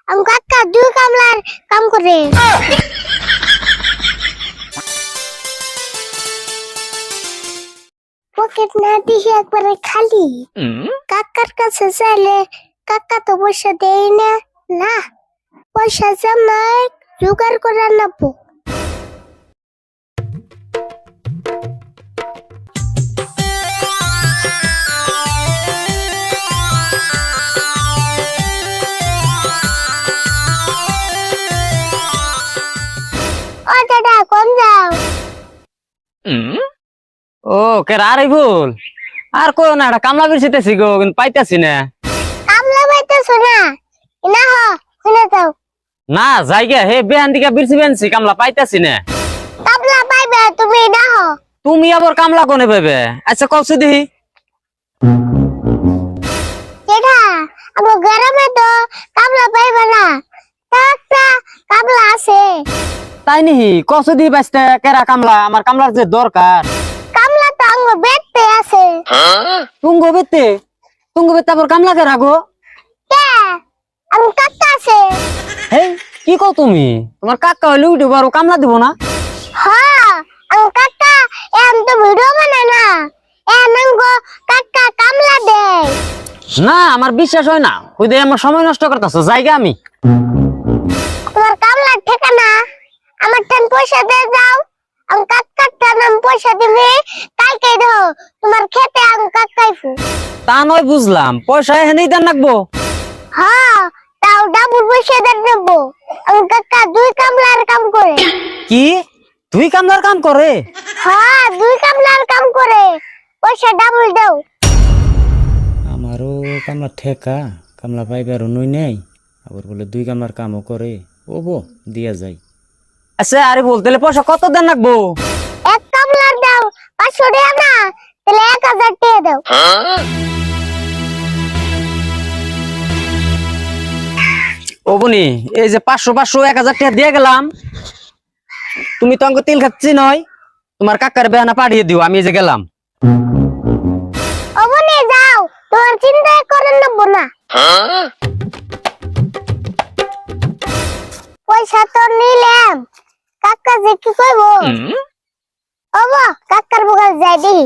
আমি কাকা দুই কামলার কাম করে। পকেট না দিয়ে একবারে খালি। কাকার কাছে চাইলে কাকা তো পয়সা দেয় না। না, পয়সা জমায় জোগাড় করে নেবো। ও দাদা কোন যাও? ও কে আরে ভুল আর কো না এটা কামলা বিরছিতেছি গো কিন্তু পাইতাছি না। কামলা পাইতেছো না? না হ শুনে যাও। না জায়গা হে বেহান দিকে বিরছি বেনছি কামলা পাইতাছি না। কামলা পাইবে তুমি না হ। তুমি আবার কামলা কোনে পাইবে? আচ্ছা কইছো দেখি। যেটা আমার গ্রামে তো কামলা পাইবে না, একটা কামলা আছে। তাই নিহি কইছো দিহি বাইস্তে কেরা কামলা আমার কামলার যে দরকার। কামলা তো আঙ্গ বেতে আছে। তুঙ্গো বেতে আবার কামলা কে রাখো? কে আমি কাকা আছে। হেই কি কও তুমি? তোমার কাকা হইলে উঠে বড় কামলা দিব না? হ্যাঁ আমি কাকা এম তো ভিডিও বানায় না, এম আঙ্গ কাকা কামলা দেয়। না আমার বিশ্বাস হয় না, ওই দে আমার সময় নষ্ট করতেছো জায়গা আমি। তোমার কামলার ঠিকানা আমার টান পয়সা দিয়ে যাও। আমি কাকার টান আমি পয়সা দিবে কালকে দাও। তোমার খেতে আমি কাকাইফু। তা নয় বুঝলাম, পয়সা এখানেই দেন রাখবো। হ্যাঁ তাও ডাবল পয়সা দিয়ে নেবো। আমি কাকা দুই কামলার কাম করে। কি তুই কামলার কাম করে? হ্যাঁ দুই কামলার কাম করে, পয়সা ডাবল দাও। আমারও কামলা ঠেকা কামলা পাইবার নই নেই, আবার বলে দুই কামলার কামও করে। ও বো দিয়া যায়। আচ্ছা আরে বলতে পয়সা কত দেন রাখবো? এক কামলার দাও 500 টাকা না, তাহলে 1000 টাকা দাও। ও বনি এই যে 500 1000 টাকা দিয়ে গেলাম, তুমি তো আমাকে তেল খাচ্ছি নয়, তোমার কাকার বেহানা পাঠিয়ে দিও, আমি এই যে গেলাম। ওবনে যাও, তোমার চিন্তা করেন নেব না। পয়সা তো নিলাম, কাকা যে কি কইব? ওবা কাকার বগাল যাই দি।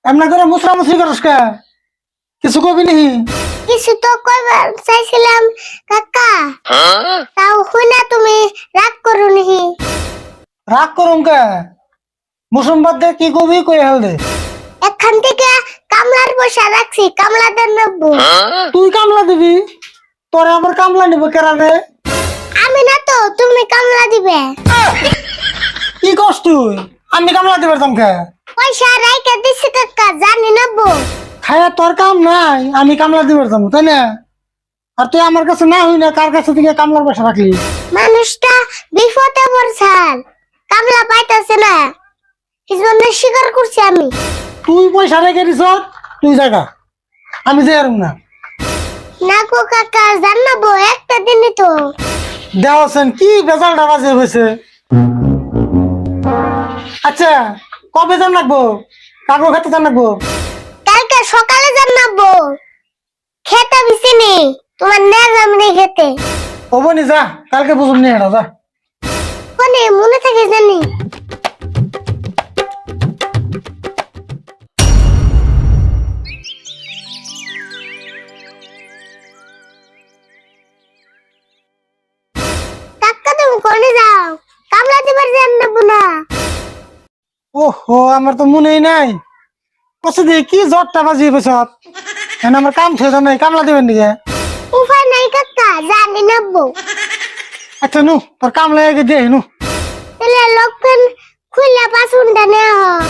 এমনা করে মুসরামুসরি করস কে? কিছু কবি নিহি? কিছু তো কইবার চাইছিলাম কাকা, তাও হইনা তুমি রাগ করো নিহি। রাগ করুম কে? মুসুম বাদ দে, কি কবি কই হেল দে। এখান থেকে কামলার পয়সা রাখছি, কামলা দেন নেব। তুই কামলা দিবি? তোরে আবার কামলা নিব কেরা রে? আমি না তো, তুমি কামলা দিবে। কি কস তুই? আমি কামলা দিবার তমকে? পয়সা রাইকা দিছি কাকা, জানি নেব। খায়া তোর কাম নাই, আমি কামলা দিবার যাবো তাই না? আর তুই আমার কাছে না হই না, কার কাছে থেকে কামলার পয়সা রাখলি? মানুষটা বিপদে পড়ছাল, কামলা পাইতাছে না, এই জন্য স্বীকার করছি আমি। তুই পয়সা রেখে দিছ, তুই জায়গা আমি যে আর না। না গো কাকা, জানাবো একটা দিনই তো। দেওয়াছেন কি বেজালটা বাজে হয়েছে। আচ্ছা কবে জান রাখবো? কাকু খেতে জান রাখবো? কালকে সকালে জানাবো। খেতে বিছিনি তোমার নেজামনি খেতে। হবো নি, যা কালকে বুঝুম নি এটা, যা। কোনে মনে থাকে জানি। কাকা তুমি কোনে যাও? কামলা দিবার জানাবো না। ওহো আমার তো মনেই নাই। কষ্ট দিয়ে কি জ্বরটা বাজিয়ে পেছত, এখন আমার কাম শেষ নাই, কামলা দিবেন দিকে। উপায় নাই কাকা, জানি নেবো। আচ্ছা নু তোর কাম লাগে দিয়ে নু। তাহলে লক্ষণ খুললা পাশুনটা নেওয়া হোক।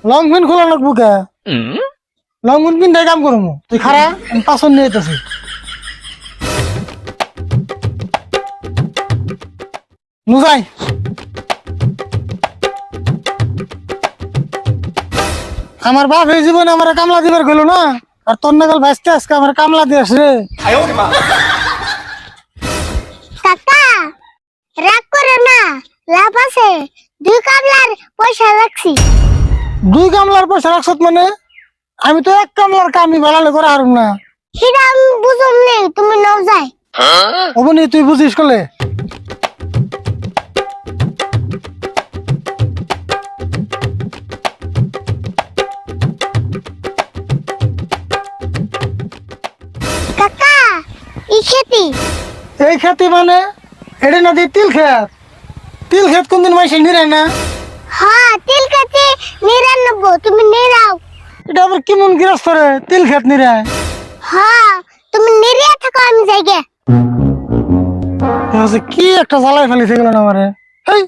লং পেন খোলা লাগবো কে? লং পেন পিন্ধাই কাম করবো, তুই খারা আমি পাছন নিয়ে যেতেছি। নু যাই আমার বাপ এই জীবনে আমার কামলা দিবার গেল না, আর তোর নাগাল ভাইস্তে আজকে আমার কামলা দিয়েছে রে। কাকা রাগ করো না, লাভ আছে, 2 কামলার পয়সা রাখছি। 2 কামলার পয়সা রাখছত মানে? আমি তো 1 কামলার কামই ভালো করে হারুম না। সেটা আমি বুঝুম নেই, তুমি নাও যাই। অবনি তুই বুঝিস কলে? কাকা ই খেতি এই খেতে মানে এটা না দিয়ে তিল খেত। তিল খেত কোনদিন মাইসে নিরায় না। হ্যাঁ তিল খেতে 99, তুমি নিরাও। এটা আবার কেমন গৃহস্থ রে, তিল খেত নিরায়? হ্যাঁ তুমি নিরিয়া থাকো, আমি যাই গে। কি একটা জ্বালাই ফেলিছে গেল না আমারে। এই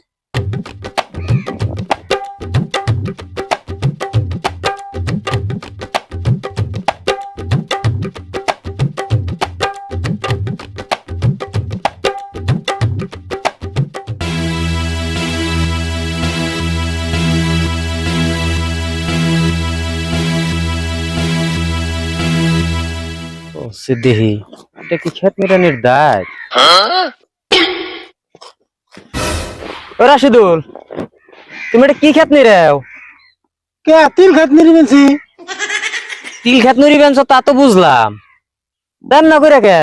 ও সিদ্ধি, এটা কি খেত নিরানির দায়? ও রাশিদুল, তুমি এটা কি খেত নিরাও? কে তিল খেত নিরি বলছি? তিল খেত নিরিবেন তা তো বুঝলাম, দেন না করে কে?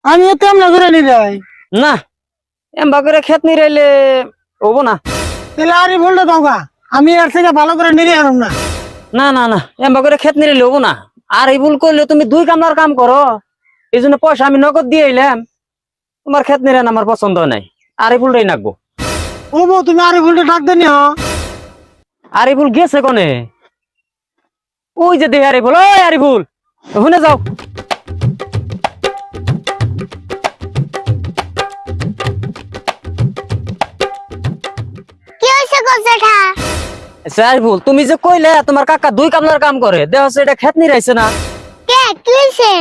আমি তেমন করে নিরাই। না এমবা করে খেত নিরাইলে হবো না। তাহলে আরে বললে দাওগা, আমি এর থেকে ভালো করে নিরি হারুম না। না না না, এমবা করে খেত নিরাইলে হবো না। আর এই ভুল করলে তুমি 2 কামলার কাম করো, এই জন্য পয়সা আমি নগদ দিয়ে এলাম। তোমার খেত নিরান আমার পছন্দ নাই, আর এই ভুলটাই নাকবো। ও বউ, তুমি আরে বলতে ডাক দেনি? আর এই ভুল গেছে কোনে? ওই যে দেহে আরে ভুল, ওই আরে ভুল শুনে যাও। কি হইছে গো জেঠা? আরে ভুল, তুমি যে কইলে তোমার কাকা 2 কামলার কাম করে, দেখো এটা খেত নিরাইছে না? কে কি হইছে?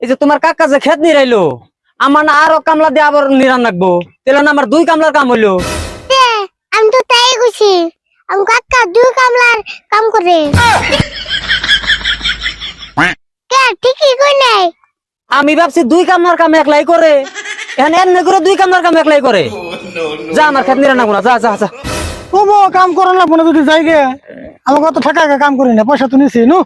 এই যে তোমার কাকা যে খেত নিরাইলো, আমার না আরো কামলা দিয়ে আবার নিরান রাখবো, তাহলে না আমার 2 কামলার কাম হইলো। তে আমি তো তাই কইছি, আমি কাকা 2 কামলার কাম করে। কে ঠিকই কই নাই? আমি ভাবছি 2 কামলার কাম একলাই করে, এখন এমনি করে 2 কামলার কাম একলাই করে। যা আমার খেত নিরান রাখবো না, যা যা যা। ও বউ, কাম করার লাগবো না যদি যাই গে। আমাকে অত ঠেকা কাম করি না, পয়সা তো নিছি নু।